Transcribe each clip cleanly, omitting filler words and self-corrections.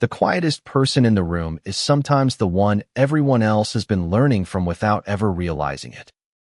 The quietest person in the room is sometimes the one everyone else has been learning from without ever realizing it.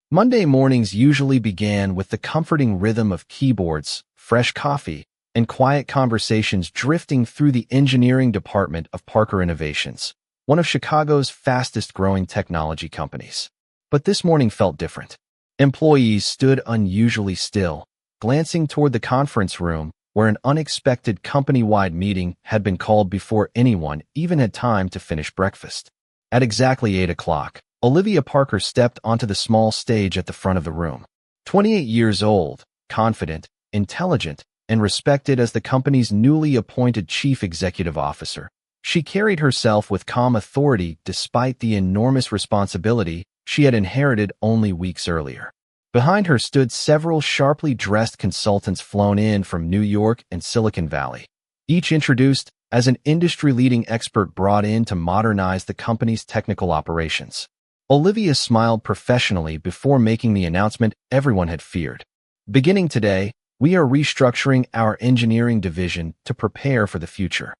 Monday mornings usually began with the comforting rhythm of keyboards, fresh coffee, and quiet conversations drifting through the engineering department of Parker Innovations, one of Chicago's fastest-growing technology companies. But this morning felt different. Employees stood unusually still, glancing toward the conference room where an unexpected company-wide meeting had been called before anyone even had time to finish breakfast. At exactly 8 o'clock, Olivia Parker stepped onto the small stage at the front of the room. 28 years old, confident, intelligent, and respected as the company's newly appointed chief executive officer, she carried herself with calm authority despite the enormous responsibility she had inherited only weeks earlier. Behind her stood several sharply dressed consultants flown in from New York and Silicon Valley, each introduced as an industry-leading expert brought in to modernize the company's technical operations. Olivia smiled professionally before making the announcement everyone had feared. Beginning today, we are restructuring our engineering division to prepare for the future.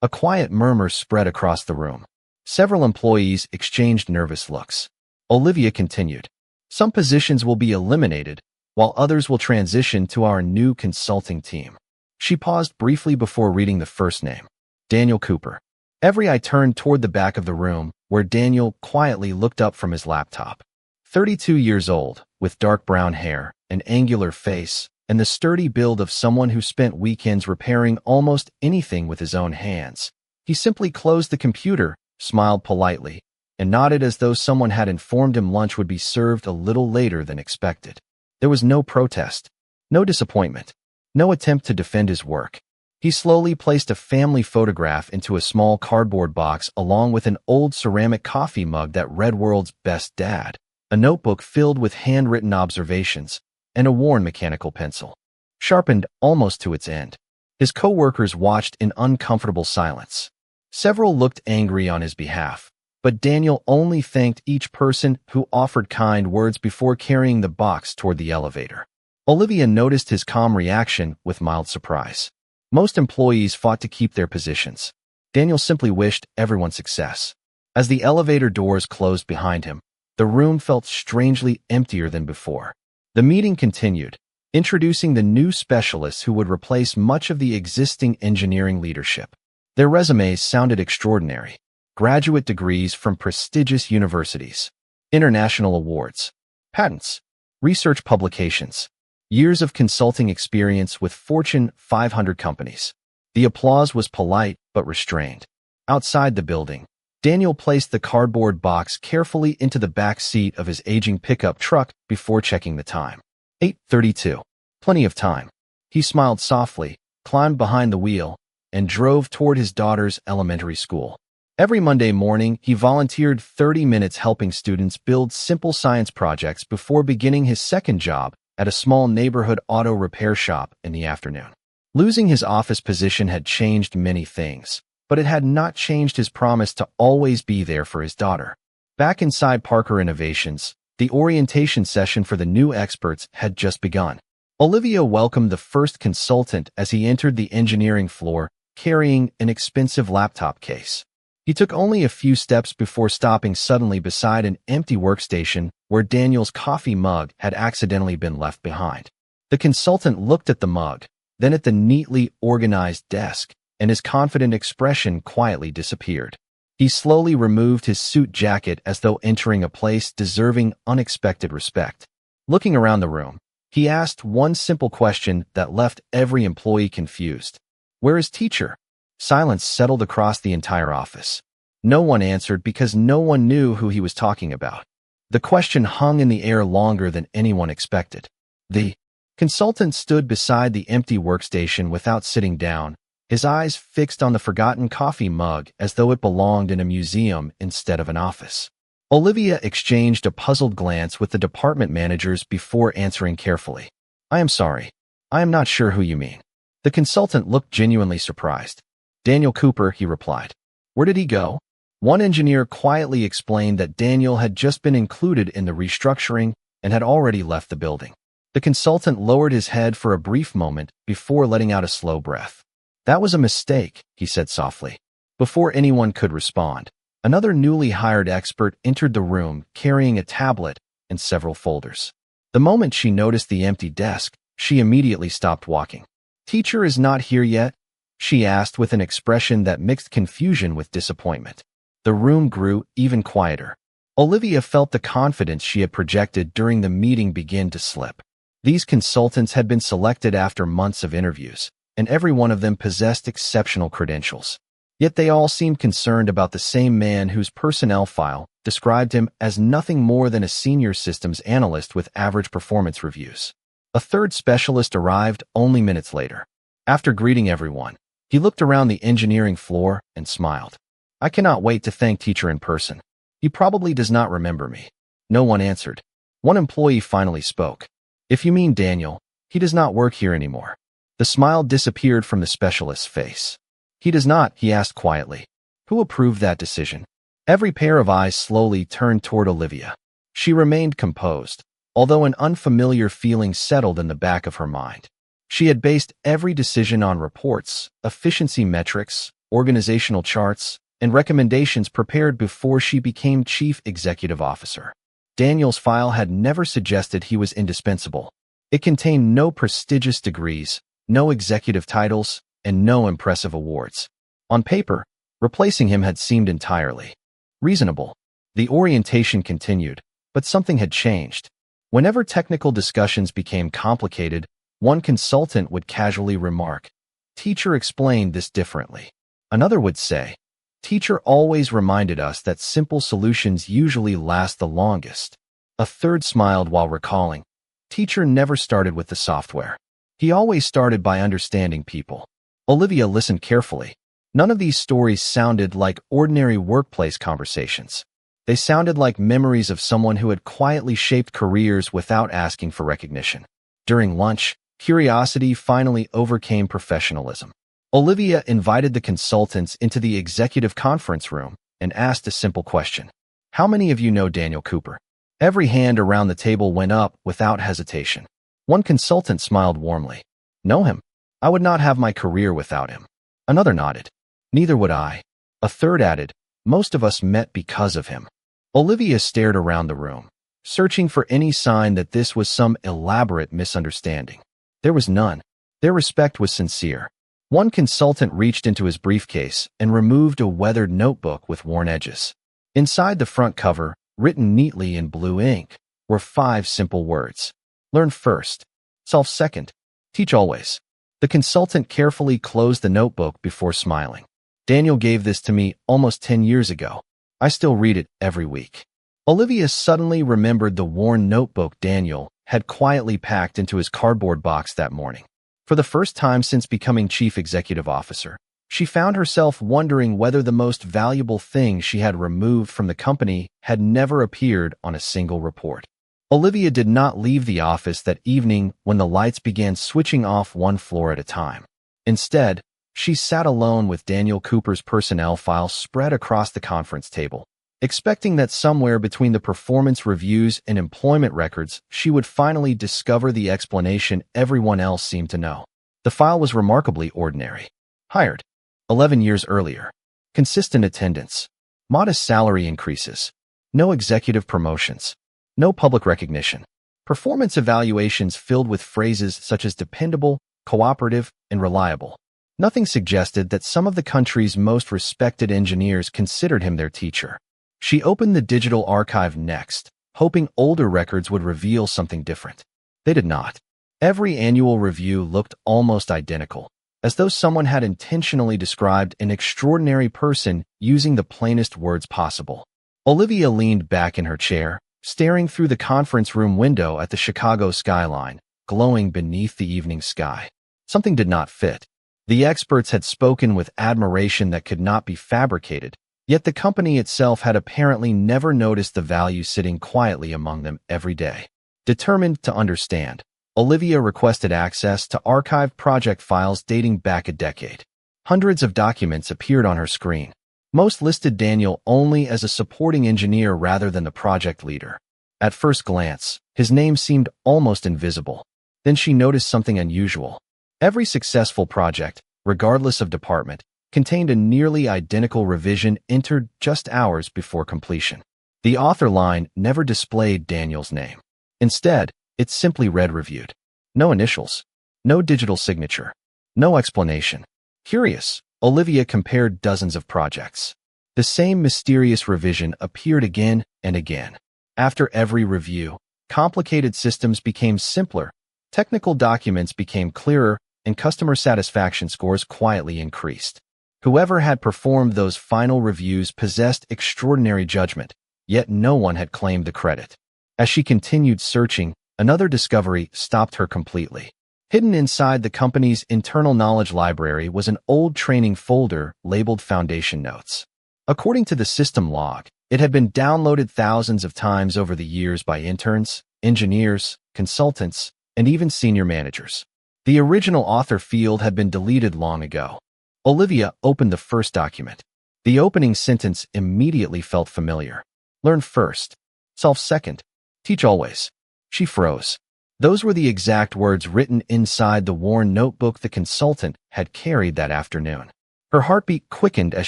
A quiet murmur spread across the room. Several employees exchanged nervous looks. Olivia continued. Some positions will be eliminated, while others will transition to our new consulting team. She paused briefly before reading the first name. Daniel Cooper. Every eye turned toward the back of the room, where Daniel quietly looked up from his laptop. 32 years old, with dark brown hair, an angular face, and the sturdy build of someone who spent weekends repairing almost anything with his own hands. He simply closed the computer, smiled politely, and nodded as though someone had informed him lunch would be served a little later than expected. There was no protest, no disappointment, no attempt to defend his work. He slowly placed a family photograph into a small cardboard box along with an old ceramic coffee mug that read "World's Best Dad," a notebook filled with handwritten observations, and a worn mechanical pencil, sharpened almost to its end. His co-workers watched in uncomfortable silence. Several looked angry on his behalf, but Daniel only thanked each person who offered kind words before carrying the box toward the elevator. Olivia noticed his calm reaction with mild surprise. Most employees fought to keep their positions. Daniel simply wished everyone success. As the elevator doors closed behind him, the room felt strangely emptier than before. The meeting continued, introducing the new specialists who would replace much of the existing engineering leadership. Their resumes sounded extraordinary. Graduate degrees from prestigious universities, international awards, patents, research publications, years of consulting experience with Fortune 500 companies. The applause was polite but restrained. Outside the building, Daniel placed the cardboard box carefully into the back seat of his aging pickup truck before checking the time. 8:32. Plenty of time. He smiled softly, climbed behind the wheel, and drove toward his daughter's elementary school. Every Monday morning, he volunteered 30 minutes helping students build simple science projects before beginning his second job at a small neighborhood auto repair shop in the afternoon. Losing his office position had changed many things, but it had not changed his promise to always be there for his daughter. Back inside Parker Innovations, the orientation session for the new experts had just begun. Olivia welcomed the first consultant as he entered the engineering floor, carrying an expensive laptop case. He took only a few steps before stopping suddenly beside an empty workstation where Daniel's coffee mug had accidentally been left behind. The consultant looked at the mug, then at the neatly organized desk, and his confident expression quietly disappeared. He slowly removed his suit jacket as though entering a place deserving unexpected respect. Looking around the room, he asked one simple question that left every employee confused. "Where is teacher?" Silence settled across the entire office. No one answered because no one knew who he was talking about. The question hung in the air longer than anyone expected. The consultant stood beside the empty workstation without sitting down, his eyes fixed on the forgotten coffee mug as though it belonged in a museum instead of an office. Olivia exchanged a puzzled glance with the department managers before answering carefully. "I am sorry. I am not sure who you mean." The consultant looked genuinely surprised. "Daniel Cooper," he replied. "Where did he go?" One engineer quietly explained that Daniel had just been included in the restructuring and had already left the building. The consultant lowered his head for a brief moment before letting out a slow breath. "That was a mistake," he said softly. Before anyone could respond, another newly hired expert entered the room carrying a tablet and several folders. The moment she noticed the empty desk, she immediately stopped walking. "Teacher is not here yet?" she asked with an expression that mixed confusion with disappointment. The room grew even quieter. Olivia felt the confidence she had projected during the meeting begin to slip. These consultants had been selected after months of interviews, and every one of them possessed exceptional credentials. Yet they all seemed concerned about the same man whose personnel file described him as nothing more than a senior systems analyst with average performance reviews. A third specialist arrived only minutes later. After greeting everyone, he looked around the engineering floor and smiled. "I cannot wait to thank teacher in person. He probably does not remember me." No one answered. One employee finally spoke. "If you mean Daniel, he does not work here anymore." The smile disappeared from the specialist's face. "He does not?" he asked quietly. "Who approved that decision?" Every pair of eyes slowly turned toward Olivia. She remained composed, although an unfamiliar feeling settled in the back of her mind. She had based every decision on reports, efficiency metrics, organizational charts, and recommendations prepared before she became Chief Executive Officer. Daniel's file had never suggested he was indispensable. It contained no prestigious degrees, no executive titles, and no impressive awards. On paper, replacing him had seemed entirely reasonable. The orientation continued, but something had changed. Whenever technical discussions became complicated, one consultant would casually remark, "Teacher explained this differently." Another would say, "Teacher always reminded us that simple solutions usually last the longest." A third smiled while recalling, "Teacher never started with the software. He always started by understanding people." Olivia listened carefully. None of these stories sounded like ordinary workplace conversations. They sounded like memories of someone who had quietly shaped careers without asking for recognition. During lunch, curiosity finally overcame professionalism. Olivia invited the consultants into the executive conference room and asked a simple question. "How many of you know Daniel Cooper?" Every hand around the table went up without hesitation. One consultant smiled warmly. "Know him? I would not have my career without him." Another nodded. "Neither would I." A third added, "Most of us met because of him." Olivia stared around the room, searching for any sign that this was some elaborate misunderstanding. There was none. Their respect was sincere. One consultant reached into his briefcase and removed a weathered notebook with worn edges. Inside the front cover, written neatly in blue ink, were 5 simple words. "Learn first. Solve second. Teach always." The consultant carefully closed the notebook before smiling. "Daniel gave this to me almost 10 years ago. I still read it every week." Olivia suddenly remembered the worn notebook Daniel had quietly packed into his cardboard box that morning. For the first time since becoming Chief Executive Officer, she found herself wondering whether the most valuable thing she had removed from the company had never appeared on a single report. Olivia did not leave the office that evening when the lights began switching off one floor at a time. Instead, she sat alone with Daniel Cooper's personnel file spread across the conference table, expecting that somewhere between the performance reviews and employment records, she would finally discover the explanation everyone else seemed to know. The file was remarkably ordinary. Hired 11 years earlier. Consistent attendance. Modest salary increases. No executive promotions. No public recognition. Performance evaluations filled with phrases such as dependable, cooperative, and reliable. Nothing suggested that some of the country's most respected engineers considered him their teacher. She opened the digital archive next, hoping older records would reveal something different. They did not. Every annual review looked almost identical, as though someone had intentionally described an extraordinary person using the plainest words possible. Olivia leaned back in her chair, staring through the conference room window at the Chicago skyline, glowing beneath the evening sky. Something did not fit. The experts had spoken with admiration that could not be fabricated, yet the company itself had apparently never noticed the value sitting quietly among them every day. Determined to understand, Olivia requested access to archived project files dating back a decade. Hundreds of documents appeared on her screen. Most listed Daniel only as a supporting engineer rather than the project leader. At first glance, his name seemed almost invisible. Then she noticed something unusual. Every successful project, regardless of department, contained a nearly identical revision entered just hours before completion. The author line never displayed Daniel's name. Instead, it simply read reviewed. No initials, no digital signature, no explanation. Curious, Olivia compared dozens of projects. The same mysterious revision appeared again and again. After every review, complicated systems became simpler, technical documents became clearer, and customer satisfaction scores quietly increased. Whoever had performed those final reviews possessed extraordinary judgment, yet no one had claimed the credit. As she continued searching, another discovery stopped her completely. Hidden inside the company's internal knowledge library was an old training folder labeled Foundation Notes. According to the system log, it had been downloaded thousands of times over the years by interns, engineers, consultants, and even senior managers. The original author field had been deleted long ago. Olivia opened the first document. The opening sentence immediately felt familiar. Learn first. Solve second. Teach always. She froze. Those were the exact words written inside the worn notebook the consultant had carried that afternoon. Her heartbeat quickened as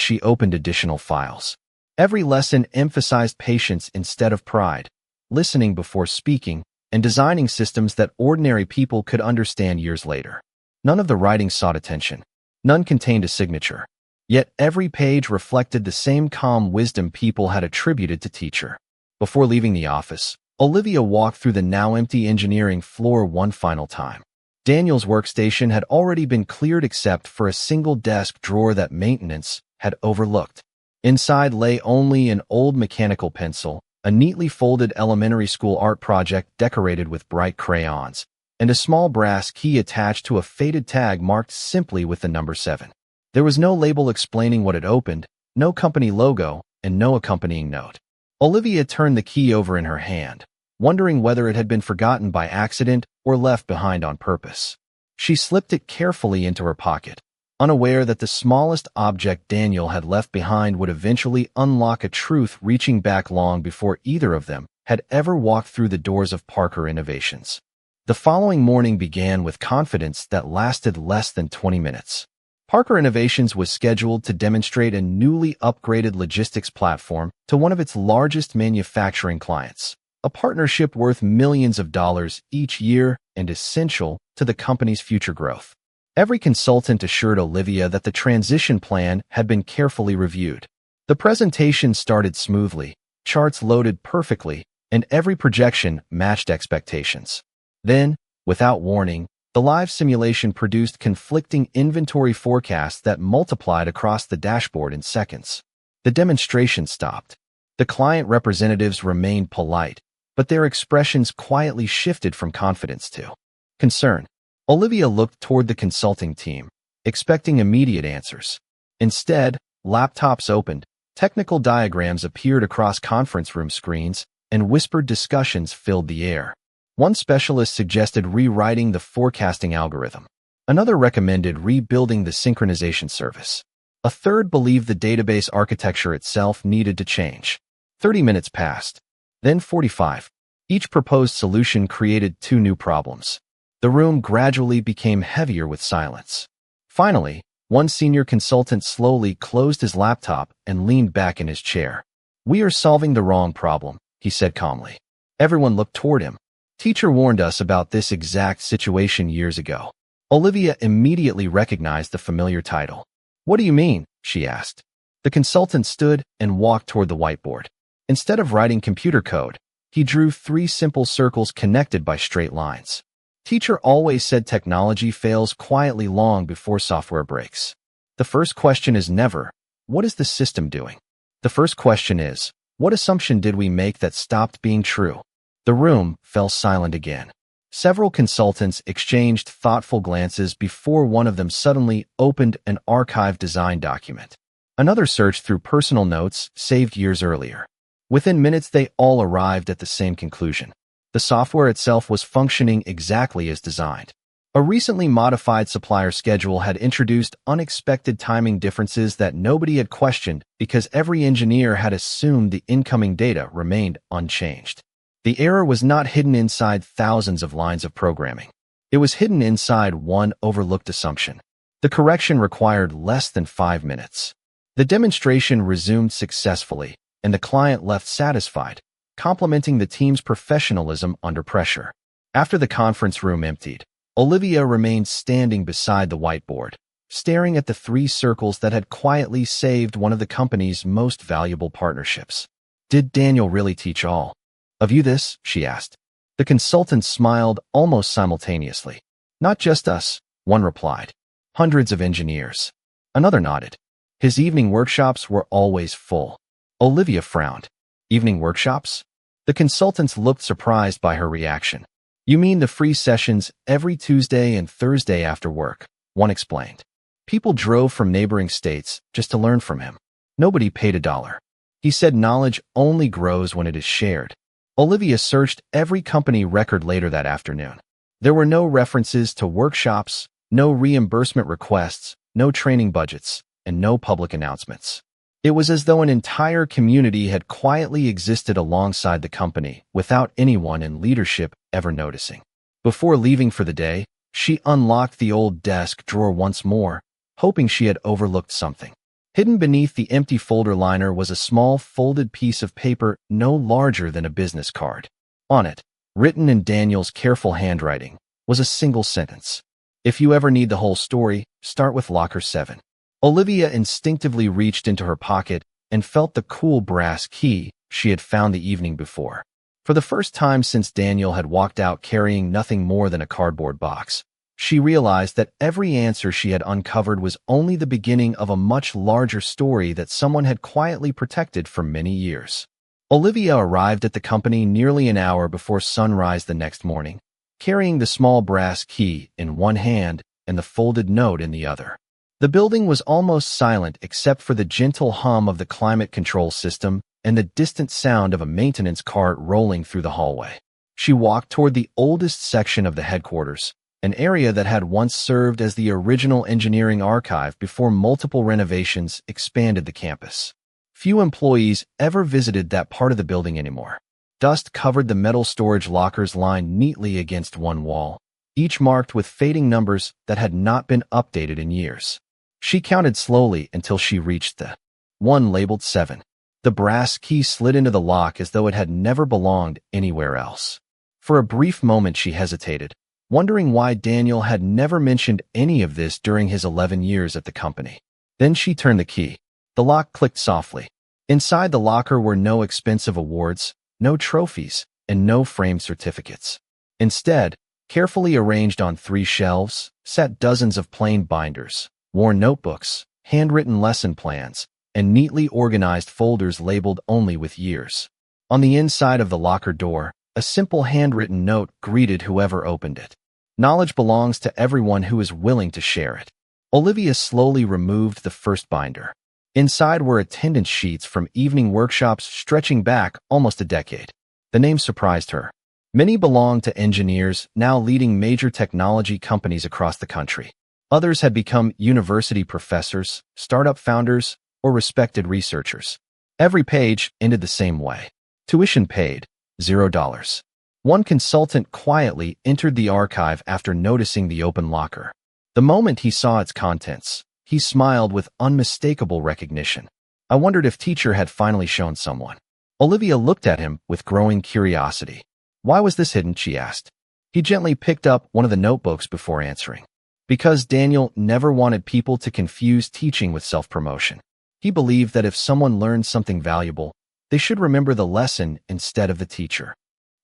she opened additional files. Every lesson emphasized patience instead of pride, listening before speaking, and designing systems that ordinary people could understand years later. None of the writing sought attention. None contained a signature. Yet every page reflected the same calm wisdom people had attributed to teacher. Before leaving the office, Olivia walked through the now empty engineering floor one final time. Daniel's workstation had already been cleared except for a single desk drawer that maintenance had overlooked. Inside lay only an old mechanical pencil, a neatly folded elementary school art project decorated with bright crayons, and a small brass key attached to a faded tag marked simply with the number 7. There was no label explaining what it opened, no company logo, and no accompanying note. Olivia turned the key over in her hand, wondering whether it had been forgotten by accident or left behind on purpose. She slipped it carefully into her pocket, unaware that the smallest object Daniel had left behind would eventually unlock a truth reaching back long before either of them had ever walked through the doors of Parker Innovations. The following morning began with confidence that lasted less than 20 minutes. Parker Innovations was scheduled to demonstrate a newly upgraded logistics platform to one of its largest manufacturing clients, a partnership worth millions of dollars each year and essential to the company's future growth. Every consultant assured Olivia that the transition plan had been carefully reviewed. The presentation started smoothly, charts loaded perfectly, and every projection matched expectations. Then, without warning, the live simulation produced conflicting inventory forecasts that multiplied across the dashboard in seconds. The demonstration stopped. The client representatives remained polite, but their expressions quietly shifted from confidence to concern. Olivia looked toward the consulting team, expecting immediate answers. Instead, laptops opened, technical diagrams appeared across conference room screens, and whispered discussions filled the air. One specialist suggested rewriting the forecasting algorithm. Another recommended rebuilding the synchronization service. A third believed the database architecture itself needed to change. 30 minutes passed. Then 45. Each proposed solution created 2 new problems. The room gradually became heavier with silence. Finally, one senior consultant slowly closed his laptop and leaned back in his chair. "We are solving the wrong problem," he said calmly. Everyone looked toward him. "Teacher warned us about this exact situation years ago." Olivia immediately recognized the familiar title. "What do you mean?" she asked. The consultant stood and walked toward the whiteboard. Instead of writing computer code, he drew 3 simple circles connected by straight lines. "Teacher always said technology fails quietly long before software breaks. The first question is never, what is the system doing? The first question is, what assumption did we make that stopped being true?" The room fell silent again. Several consultants exchanged thoughtful glances before one of them suddenly opened an archived design document. Another searched through personal notes saved years earlier. Within minutes, they all arrived at the same conclusion. The software itself was functioning exactly as designed. A recently modified supplier schedule had introduced unexpected timing differences that nobody had questioned because every engineer had assumed the incoming data remained unchanged. The error was not hidden inside thousands of lines of programming. It was hidden inside one overlooked assumption. The correction required less than 5 minutes. The demonstration resumed successfully, and the client left satisfied, complimenting the team's professionalism under pressure. After the conference room emptied, Olivia remained standing beside the whiteboard, staring at the 3 circles that had quietly saved one of the company's most valuable partnerships. Did Daniel really teach all of you this? She asked. The consultants smiled almost simultaneously. Not just us, one replied. Hundreds of engineers. Another nodded. His evening workshops were always full. Olivia frowned. Evening workshops? The consultants looked surprised by her reaction. You mean the free sessions every Tuesday and Thursday after work, one explained. People drove from neighboring states just to learn from him. Nobody paid $1. He said knowledge only grows when it is shared. Olivia searched every company record later that afternoon. There were no references to workshops, no reimbursement requests, no training budgets, and no public announcements. It was as though an entire community had quietly existed alongside the company without anyone in leadership ever noticing. Before leaving for the day, she unlocked the old desk drawer once more, hoping she had overlooked something. Hidden beneath the empty folder liner was a small folded piece of paper no larger than a business card. On it, written in Daniel's careful handwriting, was a single sentence. If you ever need the whole story, start with locker 7. Olivia instinctively reached into her pocket and felt the cool brass key she had found the evening before. For the first time since Daniel had walked out carrying nothing more than a cardboard box, she realized that every answer she had uncovered was only the beginning of a much larger story that someone had quietly protected for many years. Olivia arrived at the company nearly an hour before sunrise the next morning, carrying the small brass key in one hand and the folded note in the other. The building was almost silent except for the gentle hum of the climate control system and the distant sound of a maintenance cart rolling through the hallway. She walked toward the oldest section of the headquarters, an area that had once served as the original engineering archive before multiple renovations expanded the campus. Few employees ever visited that part of the building anymore. Dust covered the metal storage lockers lined neatly against one wall, each marked with fading numbers that had not been updated in years. She counted slowly until she reached the one labeled 7. The brass key slid into the lock as though it had never belonged anywhere else. For a brief moment she hesitated, wondering why Daniel had never mentioned any of this during his 11 years at the company. Then she turned the key. The lock clicked softly. Inside the locker were no expensive awards, no trophies, and no framed certificates. Instead, carefully arranged on 3 shelves, sat dozens of plain binders, worn notebooks, handwritten lesson plans, and neatly organized folders labeled only with years. On the inside of the locker door, a simple handwritten note greeted whoever opened it. Knowledge belongs to everyone who is willing to share it. Olivia slowly removed the first binder. Inside were attendance sheets from evening workshops stretching back almost a decade. The name surprised her. Many belonged to engineers now leading major technology companies across the country. Others had become university professors, startup founders, or respected researchers. Every page ended the same way. Tuition paid, $0. One consultant quietly entered the archive after noticing the open locker. The moment he saw its contents, he smiled with unmistakable recognition. I wondered if teacher had finally shown someone. Olivia looked at him with growing curiosity. Why was this hidden? She asked. He gently picked up one of the notebooks before answering. Because Daniel never wanted people to confuse teaching with self-promotion. He believed that if someone learned something valuable, they should remember the lesson instead of the teacher.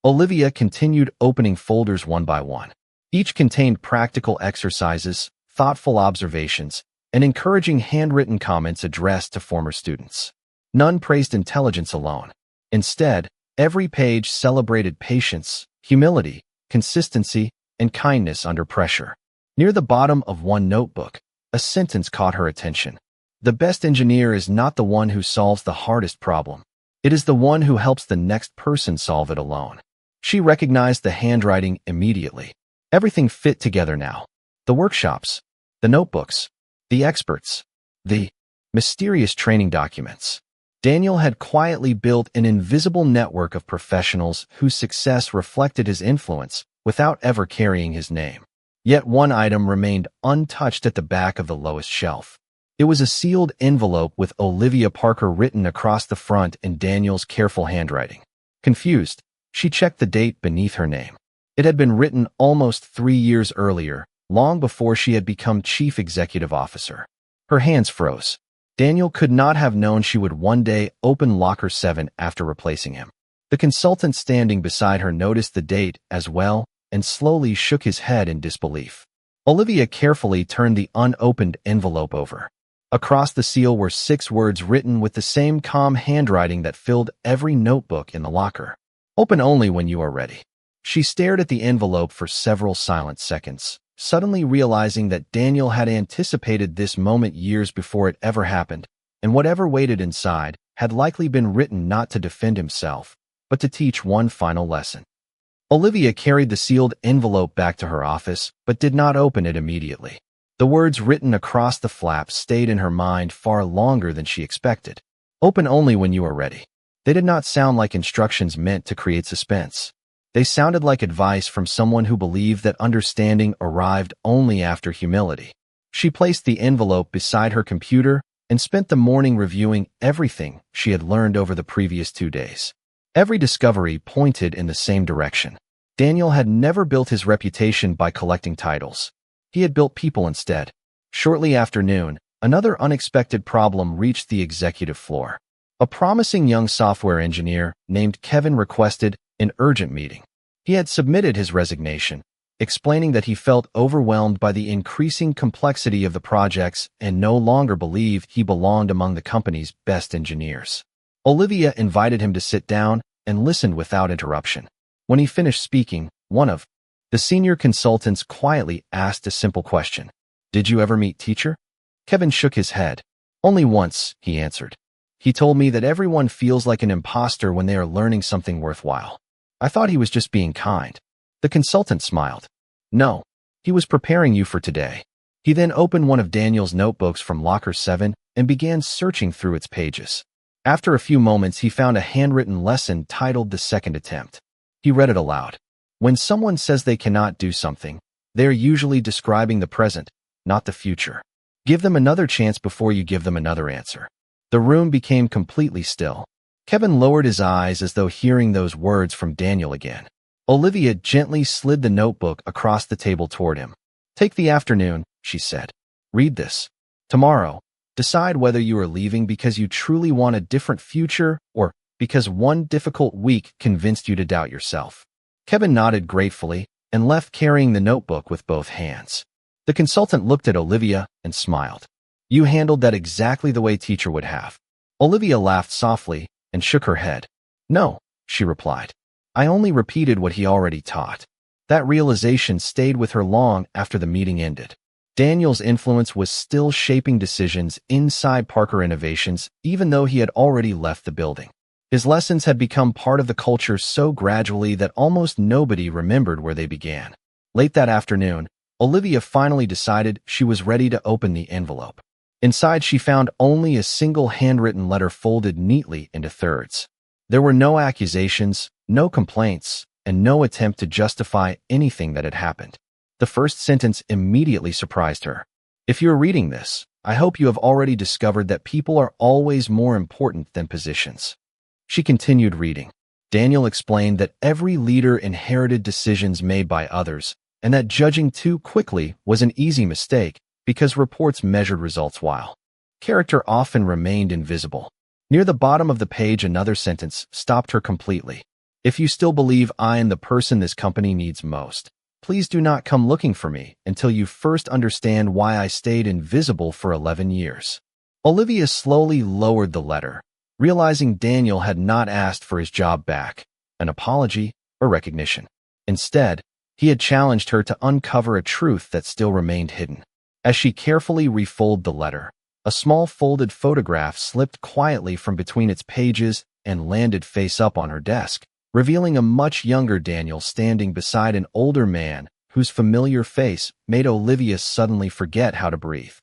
Olivia continued opening folders one by one. Each contained practical exercises, thoughtful observations, and encouraging handwritten comments addressed to former students. None praised intelligence alone. Instead, every page celebrated patience, humility, consistency, and kindness under pressure. Near the bottom of one notebook, a sentence caught her attention. The best engineer is not the one who solves the hardest problem. It is the one who helps the next person solve it alone. She recognized the handwriting immediately. Everything fit together now. The workshops, the notebooks, the experts, the mysterious training documents. Daniel had quietly built an invisible network of professionals whose success reflected his influence without ever carrying his name. Yet one item remained untouched at the back of the lowest shelf. It was a sealed envelope with Olivia Parker written across the front in Daniel's careful handwriting. Confused, she checked the date beneath her name. It had been written almost 3 years earlier, long before she had become chief executive officer. Her hands froze. Daniel could not have known she would one day open Locker 7 after replacing him. The consultant standing beside her noticed the date as well and slowly shook his head in disbelief. Olivia carefully turned the unopened envelope over. Across the seal were 6 words written with the same calm handwriting that filled every notebook in the locker. Open only when you are ready. She stared at the envelope for several silent seconds, suddenly realizing that Daniel had anticipated this moment years before it ever happened, and whatever waited inside had likely been written not to defend himself, but to teach one final lesson. Olivia carried the sealed envelope back to her office, but did not open it immediately. The words written across the flap stayed in her mind far longer than she expected. Open only when you are ready. They did not sound like instructions meant to create suspense. They sounded like advice from someone who believed that understanding arrived only after humility. She placed the envelope beside her computer and spent the morning reviewing everything she had learned over the previous 2 days. Every discovery pointed in the same direction. Daniel had never built his reputation by collecting titles. He had built people instead. Shortly after noon, another unexpected problem reached the executive floor. A promising young software engineer named Kevin requested an urgent meeting. He had submitted his resignation, explaining that he felt overwhelmed by the increasing complexity of the projects and no longer believed he belonged among the company's best engineers. Olivia invited him to sit down and listened without interruption. When he finished speaking, one of the senior consultants quietly asked a simple question. Did you ever meet teacher? Kevin shook his head. Only once, he answered. He told me that everyone feels like an imposter when they are learning something worthwhile. I thought he was just being kind. The consultant smiled. No, he was preparing you for today. He then opened one of Daniel's notebooks from Locker 7 and began searching through its pages. After a few moments, he found a handwritten lesson titled The Second Attempt. He read it aloud. When someone says they cannot do something, they are usually describing the present, not the future. Give them another chance before you give them another answer. The room became completely still. Kevin lowered his eyes as though hearing those words from Daniel again. Olivia gently slid the notebook across the table toward him. Take the afternoon, she said. Read this. Tomorrow, decide whether you are leaving because you truly want a different future or because one difficult week convinced you to doubt yourself. Kevin nodded gratefully and left carrying the notebook with both hands. The consultant looked at Olivia and smiled. You handled that exactly the way teacher would have. Olivia laughed softly and shook her head. No, she replied. I only repeated what he already taught. That realization stayed with her long after the meeting ended. Daniel's influence was still shaping decisions inside Parker Innovations, even though he had already left the building. His lessons had become part of the culture so gradually that almost nobody remembered where they began. Late that afternoon, Olivia finally decided she was ready to open the envelope. Inside, she found only a single handwritten letter folded neatly into thirds. There were no accusations, no complaints, and no attempt to justify anything that had happened. The first sentence immediately surprised her. If you're reading this, I hope you have already discovered that people are always more important than positions. She continued reading. Daniel explained that every leader inherited decisions made by others, and that judging too quickly was an easy mistake because reports measured results while character often remained invisible. Near the bottom of the page, another sentence stopped her completely. If you still believe I am the person this company needs most, please do not come looking for me until you first understand why I stayed invisible for 11 years. Olivia slowly lowered the letter, realizing Daniel had not asked for his job back, an apology, or recognition. Instead, he had challenged her to uncover a truth that still remained hidden. As she carefully refolded the letter, a small folded photograph slipped quietly from between its pages and landed face up on her desk, revealing a much younger Daniel standing beside an older man whose familiar face made Olivia suddenly forget how to breathe.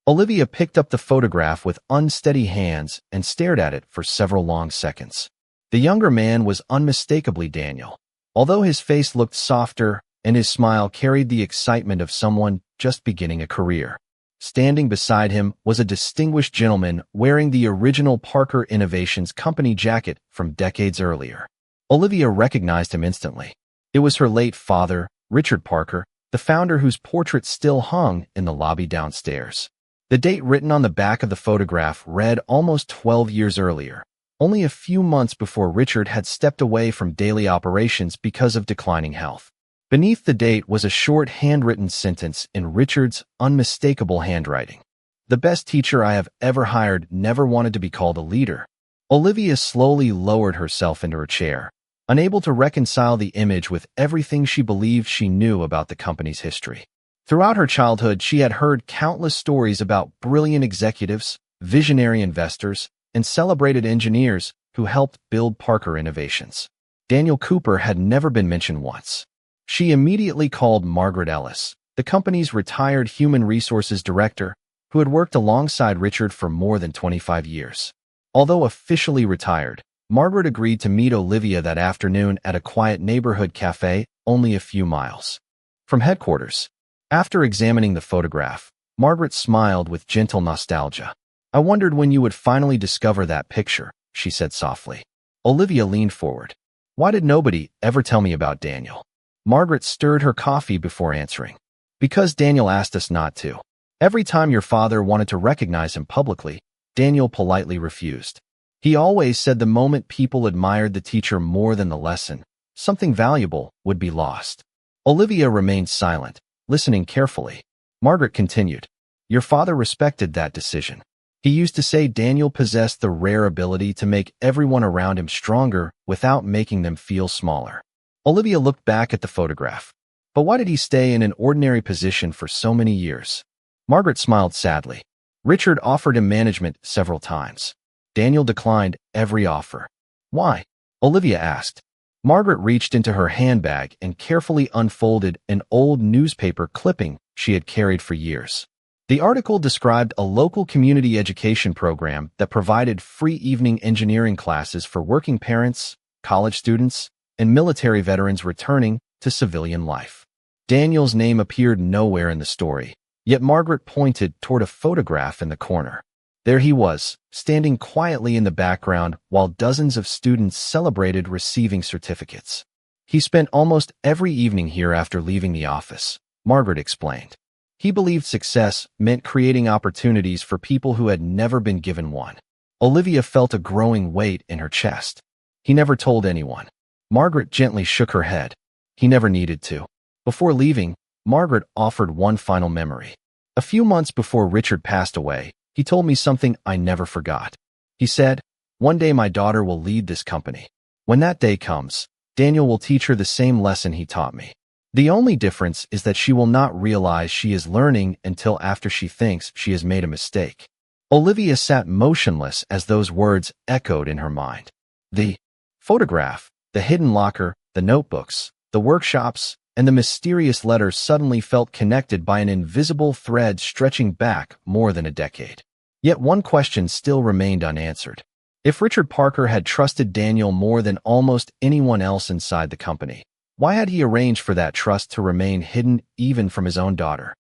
Olivia picked up the photograph with unsteady hands and stared at it for several long seconds. The younger man was unmistakably Daniel, although his face looked softer and his smile carried the excitement of someone just beginning a career. Standing beside him was a distinguished gentleman wearing the original Parker Innovations company jacket from decades earlier. Olivia recognized him instantly. It was her late father, Richard Parker, the founder whose portrait still hung in the lobby downstairs. The date written on the back of the photograph read almost 12 years earlier, only a few months before Richard had stepped away from daily operations because of declining health. Beneath the date was a short handwritten sentence in Richard's unmistakable handwriting. "The best teacher I have ever hired never wanted to be called a leader." Olivia slowly lowered herself into her chair, unable to reconcile the image with everything she believed she knew about the company's history. Throughout her childhood, she had heard countless stories about brilliant executives, visionary investors, and celebrated engineers who helped build Parker Innovations. Daniel Cooper had never been mentioned once. She immediately called Margaret Ellis, the company's retired human resources director, who had worked alongside Richard for more than 25 years. Although officially retired, Margaret agreed to meet Olivia that afternoon at a quiet neighborhood cafe only a few miles from headquarters. After examining the photograph, Margaret smiled with gentle nostalgia. "I wondered when you would finally discover that picture," she said softly. Olivia leaned forward. "Why did nobody ever tell me about Daniel?" Margaret stirred her coffee before answering. "Because Daniel asked us not to. Every time your father wanted to recognize him publicly, Daniel politely refused. He always said the moment people admired the teacher more than the lesson, something valuable would be lost." Olivia remained silent, listening carefully. Margaret continued, "Your father respected that decision. He used to say Daniel possessed the rare ability to make everyone around him stronger without making them feel smaller." Olivia looked back at the photograph. "But why did he stay in an ordinary position for so many years?" Margaret smiled sadly. "Richard offered him management several times. Daniel declined every offer." "Why?" Olivia asked. Margaret reached into her handbag and carefully unfolded an old newspaper clipping she had carried for years. The article described a local community education program that provided free evening engineering classes for working parents, college students, and military veterans returning to civilian life. Daniel's name appeared nowhere in the story, yet Margaret pointed toward a photograph in the corner. There he was, standing quietly in the background while dozens of students celebrated receiving certificates. "He spent almost every evening here after leaving the office," Margaret explained. "He believed success meant creating opportunities for people who had never been given one." Olivia felt a growing weight in her chest. "He never told anyone." Margaret gently shook her head. "He never needed to." Before leaving, Margaret offered one final memory. "A few months before Richard passed away, he told me something I never forgot. He said, 'One day my daughter will lead this company. When that day comes, Daniel will teach her the same lesson he taught me. The only difference is that she will not realize she is learning until after she thinks she has made a mistake.'" Olivia sat motionless as those words echoed in her mind. The photograph, the hidden locker, the notebooks, the workshops, and the mysterious letters suddenly felt connected by an invisible thread stretching back more than a decade. Yet one question still remained unanswered. If Richard Parker had trusted Daniel more than almost anyone else inside the company, why had he arranged for that trust to remain hidden even from his own daughter?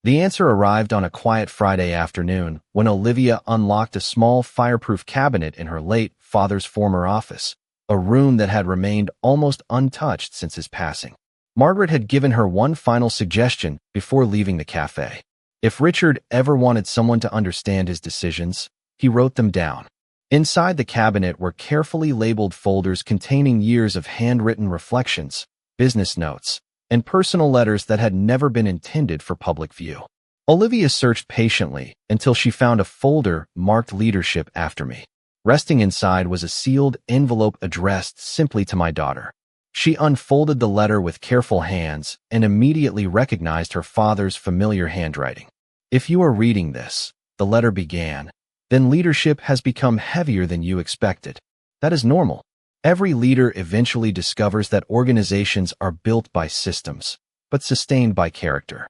The answer arrived on a quiet Friday afternoon when Olivia unlocked a small fireproof cabinet in her late father's former office, a room that had remained almost untouched since his passing. Margaret had given her one final suggestion before leaving the cafe. If Richard ever wanted someone to understand his decisions, he wrote them down. Inside the cabinet were carefully labeled folders containing years of handwritten reflections, business notes, and personal letters that had never been intended for public view. Olivia searched patiently until she found a folder marked "Leadership After Me." Resting inside was a sealed envelope addressed simply to my daughter. She unfolded the letter with careful hands and immediately recognized her father's familiar handwriting. "If you are reading this," the letter began, "then leadership has become heavier than you expected. That is normal. Every leader eventually discovers that organizations are built by systems, but sustained by character."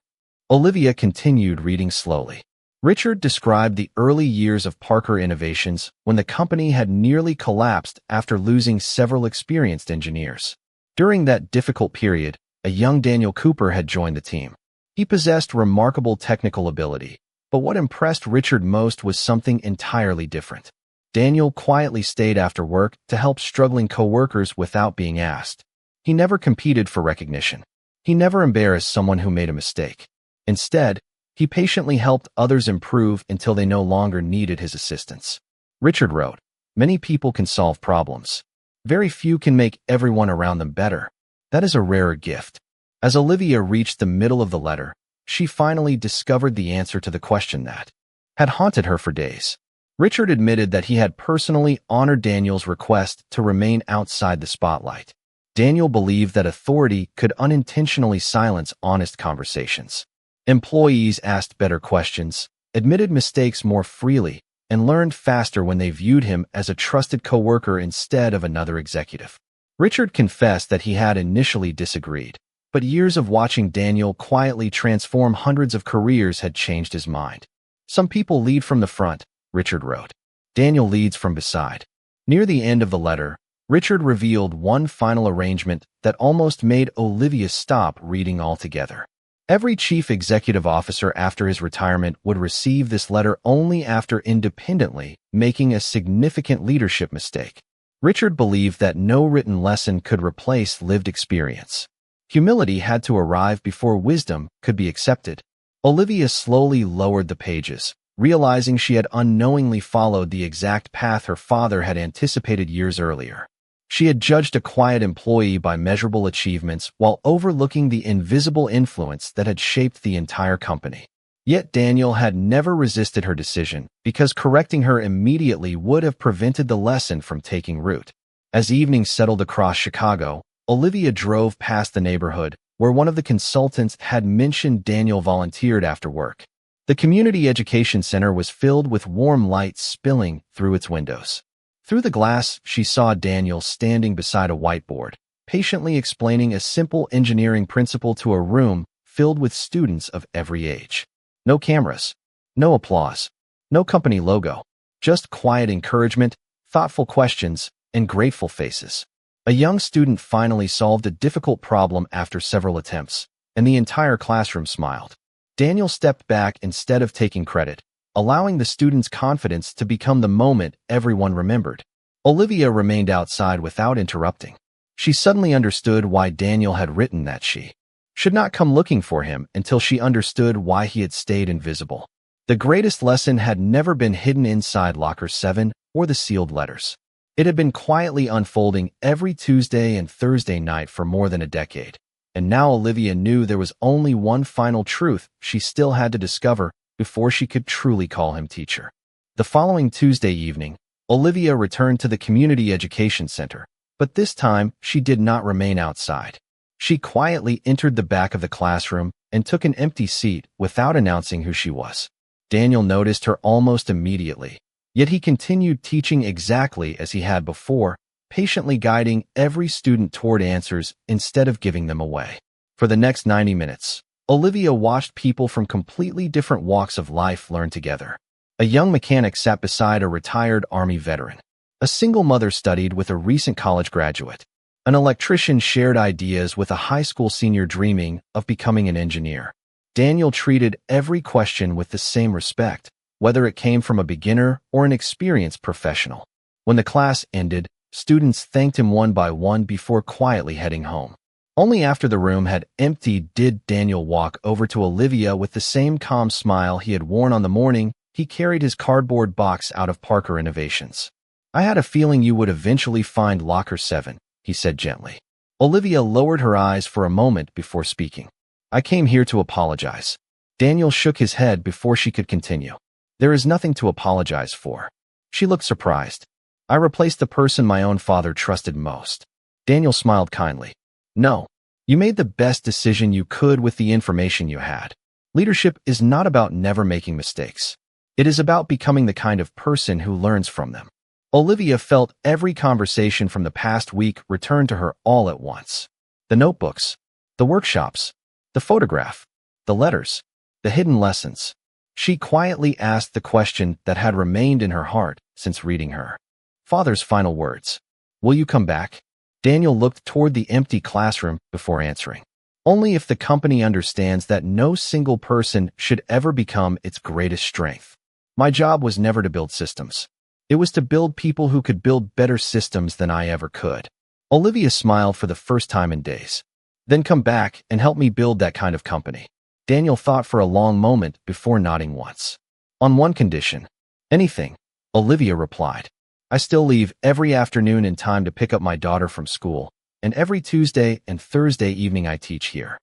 Olivia continued reading slowly. Richard described the early years of Parker Innovations when the company had nearly collapsed after losing several experienced engineers. During that difficult period, A young Daniel Cooper had joined the team. He possessed remarkable technical ability, but what impressed Richard most was something entirely different. Daniel quietly stayed after work to help struggling coworkers without being asked. He never competed for recognition. He never embarrassed someone who made a mistake. Instead, he patiently helped others improve until they no longer needed his assistance. Richard wrote, "Many people can solve problems. Very few can make everyone around them better. That is a rarer gift." As Olivia reached the middle of the letter, she finally discovered the answer to the question that had haunted her for days. Richard admitted that he had personally honored Daniel's request to remain outside the spotlight. Daniel believed that authority could unintentionally silence honest conversations. Employees asked better questions, admitted mistakes more freely, and learned faster when they viewed him as a trusted coworker instead of another executive. Richard confessed that he had initially disagreed, but years of watching Daniel quietly transform hundreds of careers had changed his mind. "Some people lead from the front," Richard wrote. "Daniel leads from beside." Near the end of the letter, Richard revealed one final arrangement that almost made Olivia stop reading altogether. Every chief executive officer after his retirement would receive this letter only after independently making a significant leadership mistake. Richard believed that no written lesson could replace lived experience. Humility had to arrive before wisdom could be accepted. Olivia slowly lowered the pages, realizing she had unknowingly followed the exact path her father had anticipated years earlier. She had judged a quiet employee by measurable achievements while overlooking the invisible influence that had shaped the entire company. Yet Daniel had never resisted her decision because correcting her immediately would have prevented the lesson from taking root. As evening settled across Chicago, Olivia drove past the neighborhood where one of the consultants had mentioned Daniel volunteered after work. The community education center was filled with warm light spilling through its windows. Through the glass, she saw Daniel standing beside a whiteboard, patiently explaining a simple engineering principle to a room filled with students of every age. No cameras, no applause, no company logo, just quiet encouragement, thoughtful questions, and grateful faces. A young student finally solved a difficult problem after several attempts, and the entire classroom smiled. Daniel stepped back instead of taking credit, allowing the students' confidence to become the moment everyone remembered. Olivia remained outside without interrupting. She suddenly understood why Daniel had written that she should not come looking for him until she understood why he had stayed invisible. The greatest lesson had never been hidden inside Locker 7 or the sealed letters. It had been quietly unfolding every Tuesday and Thursday night for more than a decade. And now Olivia knew there was only one final truth she still had to discover before she could truly call him teacher. The following Tuesday evening, Olivia returned to the community education center, but this time she did not remain outside. She quietly entered the back of the classroom and took an empty seat without announcing who she was. Daniel noticed her almost immediately, yet he continued teaching exactly as he had before, patiently guiding every student toward answers instead of giving them away. For the next 90 minutes, Olivia watched people from completely different walks of life learn together. A young mechanic sat beside a retired Army veteran. A single mother studied with a recent college graduate. An electrician shared ideas with a high school senior dreaming of becoming an engineer. Daniel treated every question with the same respect, whether it came from a beginner or an experienced professional. When the class ended, students thanked him one by one before quietly heading home. Only after the room had emptied did Daniel walk over to Olivia with the same calm smile he had worn on the morning he carried his cardboard box out of Parker Innovations. "I had a feeling you would eventually find Locker 7, he said gently. Olivia lowered her eyes for a moment before speaking. "I came here to apologize." Daniel shook his head before she could continue. "There is nothing to apologize for." She looked surprised. "I replaced the person my own father trusted most." Daniel smiled kindly. "No, you made the best decision you could with the information you had. Leadership is not about never making mistakes. It is about becoming the kind of person who learns from them." Olivia felt every conversation from the past week return to her all at once. The notebooks, the workshops, the photograph, the letters, the hidden lessons. She quietly asked the question that had remained in her heart since reading her father's final words. "Will you come back?" Daniel looked toward the empty classroom before answering. Only if the company understands that no single person should ever become its greatest strength. My job was never to build systems. It was to build people who could build better systems than I ever could. Olivia smiled for the first time in days. Then come back and help me build that kind of company. Daniel thought for a long moment before nodding once. On one condition. Anything, Olivia replied. I still leave every afternoon in time to pick up my daughter from school, and every Tuesday and Thursday evening I teach here.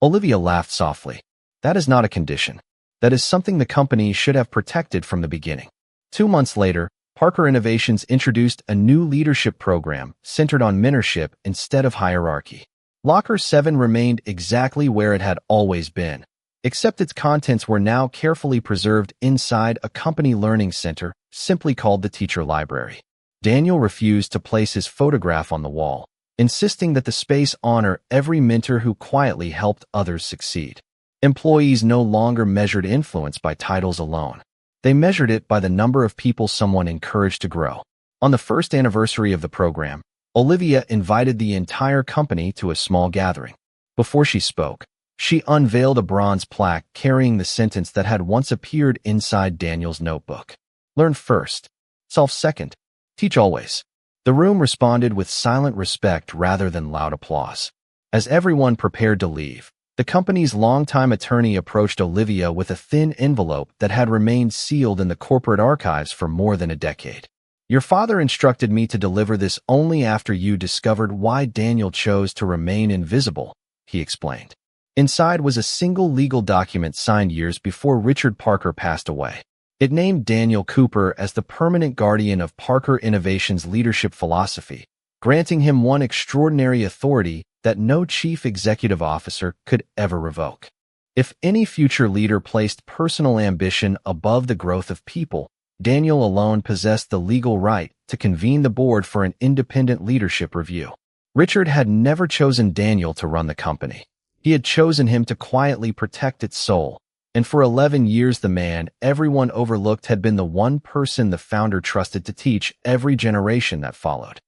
Olivia laughed softly. That is not a condition. That is something the company should have protected from the beginning. 2 months later, Parker Innovations introduced a new leadership program centered on mentorship instead of hierarchy. Locker 7 remained exactly where it had always been, except its contents were now carefully preserved inside a company learning center simply called the Teacher Library. Daniel refused to place his photograph on the wall, insisting that the space honor every mentor who quietly helped others succeed. Employees no longer measured influence by titles alone. They measured it by the number of people someone encouraged to grow. On the first anniversary of the program, Olivia invited the entire company to a small gathering. Before she spoke, she unveiled a bronze plaque carrying the sentence that had once appeared inside Daniel's notebook. Learn first, solve second, teach always. The room responded with silent respect rather than loud applause. As everyone prepared to leave, the company's longtime attorney approached Olivia with a thin envelope that had remained sealed in the corporate archives for more than a decade. Your father instructed me to deliver this only after you discovered why Daniel chose to remain invisible, he explained. Inside was a single legal document signed years before Richard Parker passed away. It named Daniel Cooper as the permanent guardian of Parker Innovations' leadership philosophy, granting him one extraordinary authority that no chief executive officer could ever revoke. If any future leader placed personal ambition above the growth of people, Daniel alone possessed the legal right to convene the board for an independent leadership review. Richard had never chosen Daniel to run the company. He had chosen him to quietly protect its soul, and for 11 years the man everyone overlooked had been the one person the founder trusted to teach every generation that followed.